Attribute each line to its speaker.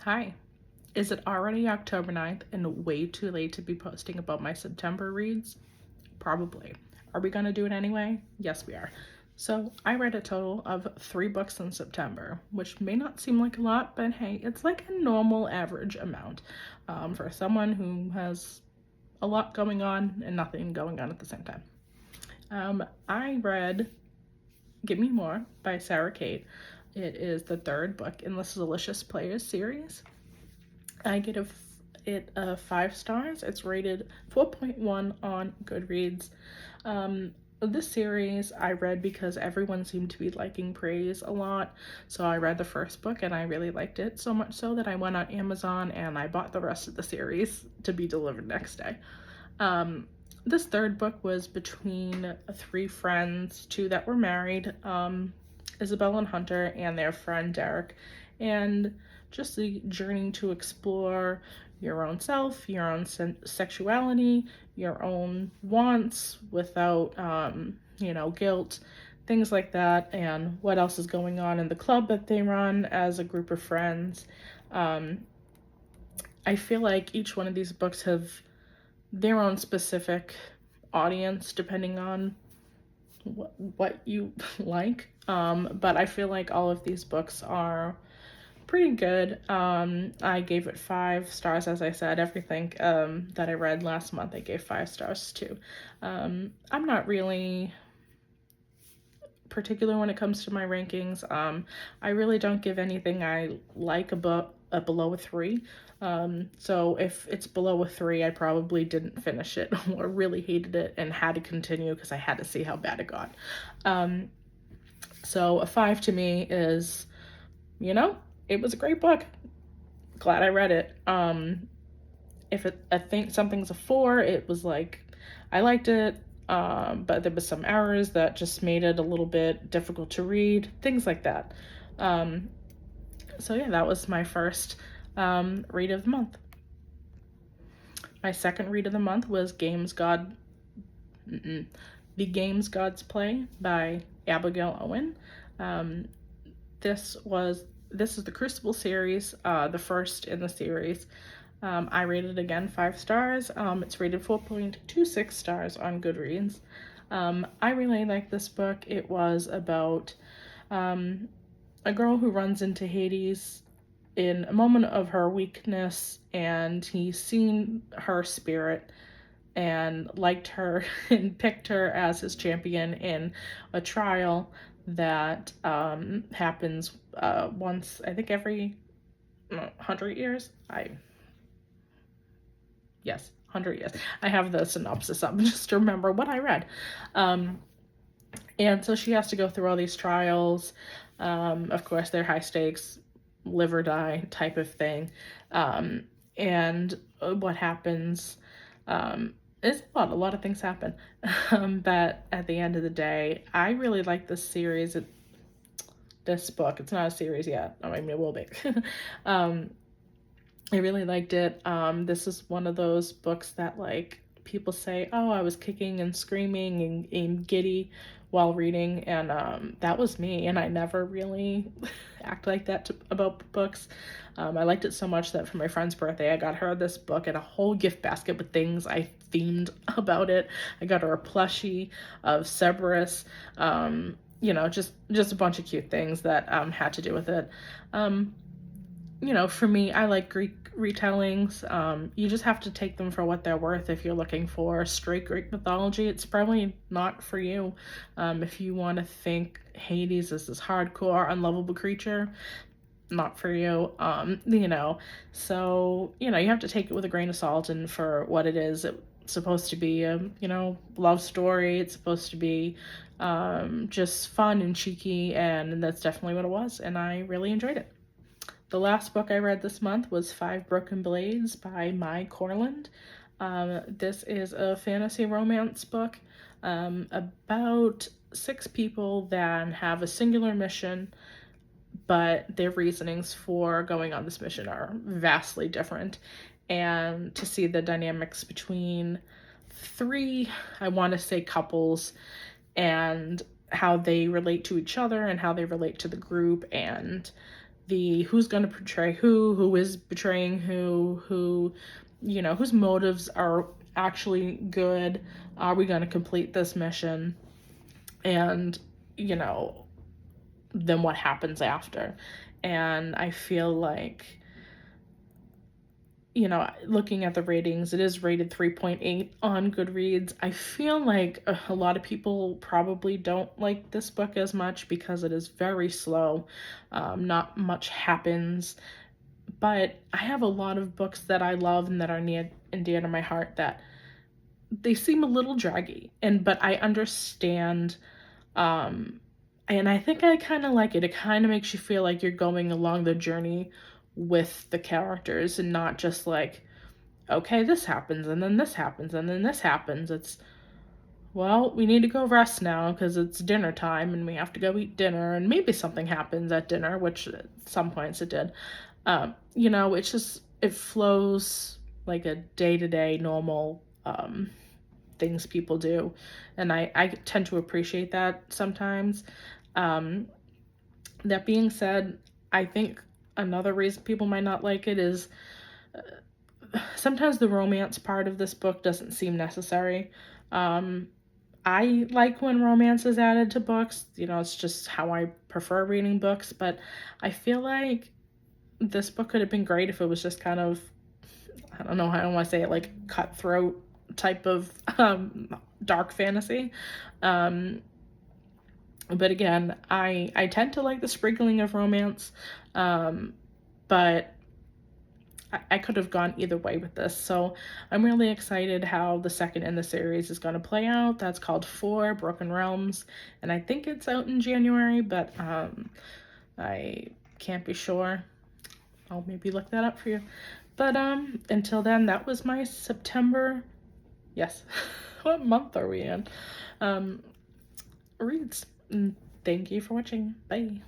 Speaker 1: Hi. Is it already October 9th and way too late to be posting about my September reads? Probably. Are we going to do it anyway? Yes, we are. So, I read a total of 3 books in September, which may not seem like a lot, but hey, it's like a normal average amount for someone who has a lot going on and nothing going on at the same time. I read Give Me More by Sarah Kate. It is the third book in the Delicious Players series. I get it 5 stars. It's rated 4.1 on Goodreads. This series I read because everyone seemed to be liking Praise a lot. So I read the first book and I really liked it, so much so that I went on Amazon and I bought the rest of the series to be delivered next day. This third book was between 3 friends, 2 that were married, Isabel and Hunter, and their friend Derek, and just the journey to explore your own self, your own sexuality, your own wants without, guilt, things like that, and what else is going on in the club that they run as a group of friends. I feel like each one of these books have their own specific audience depending on what you like. But I feel like all of these books are pretty good. I gave it 5 stars, as I said. Everything that I read last month, I gave 5 stars too. I'm not really particular when it comes to my rankings. I really don't give anything I like below a 3. So if it's below a 3, I probably didn't finish it or really hated it and had to continue because I had to see how bad it got. So a 5 to me is, it was a great book. Glad I read it. If I think something's a 4, it was like, I liked it, but there was some errors that just made it a little bit difficult to read, things like that. So yeah, that was my first read of the month. My second read of the month was The Games Gods Play by Abigail Owen. This is the Crucible series, the first in the series. I rated it again 5 stars. It's rated 4.26 stars on Goodreads. I really like this book. It was about a girl who runs into Hades in a moment of her weakness, and he's seen her spirit and liked her and picked her as his champion in a trial that happens once, I think every 100 years. Yes, 100 years. I have the synopsis up just to remember what I read. And so she has to go through all these trials. Of course, they're high stakes, live or die type of thing. And what happens is a lot of things happen. But at the end of the day, I really like this series. This book, it's not a series yet. I mean, it will be. I really liked it. This is one of those books that, like, people say, oh, I was kicking and screaming and giddy while reading, and that was me, and I never really act like that about books. I liked it so much that for my friend's birthday, I got her this book and a whole gift basket with things I themed about it. I got her a plushie of Cerberus, just a bunch of cute things that had to do with it. For me, I like Greek retellings. You just have to take them for what they're worth. If you're looking for straight Greek mythology, it's probably not for you. If you want to think Hades is this hardcore, unlovable creature, not for you. So, you have to take it with a grain of salt, and for what it is, it's supposed to be a, love story. It's supposed to be just fun and cheeky, and that's definitely what it was, and I really enjoyed it. The last book I read this month was 5 Broken Blades by Mai Corland. This is a fantasy romance book about 6 people that have a singular mission, but their reasonings for going on this mission are vastly different. And to see the dynamics between 3, I want to say, couples, and how they relate to each other and how they relate to the group, and the who's going to betray who is betraying who, you know, whose motives are actually good. Are we going to complete this mission? And, you know, then what happens after? And I feel like, you know, looking at the ratings, it is rated 3.8 on Goodreads. I feel like a lot of people probably don't like this book as much because it is very slow. Not much happens. But I have a lot of books that I love and that are near and dear to my heart that they seem a little draggy. But I understand. And I think I kind of like it. It kind of makes you feel like you're going along the journey with the characters and not just like, okay, this happens and then this happens and then this happens. It's, well, we need to go rest now because it's dinner time and we have to go eat dinner, and maybe something happens at dinner, which at some points it did. You know, it's just, it flows like a day-to-day normal things people do, and I tend to appreciate that sometimes. That being said, I think another reason people might not like it is sometimes the romance part of this book doesn't seem necessary. I like when romance is added to books. You know, it's just how I prefer reading books, but I feel like this book could have been great if it was just kind of, I don't know, I don't want to say it, like cutthroat type of dark fantasy. But again, I tend to like the sprinkling of romance, but I could have gone either way with this. So I'm really excited how the second in the series is going to play out. That's called Four Broken Realms, and I think it's out in January, but I can't be sure. I'll maybe look that up for you. But until then, that was my September. Yes. What month are we in? Reads. Thank you for watching. Bye.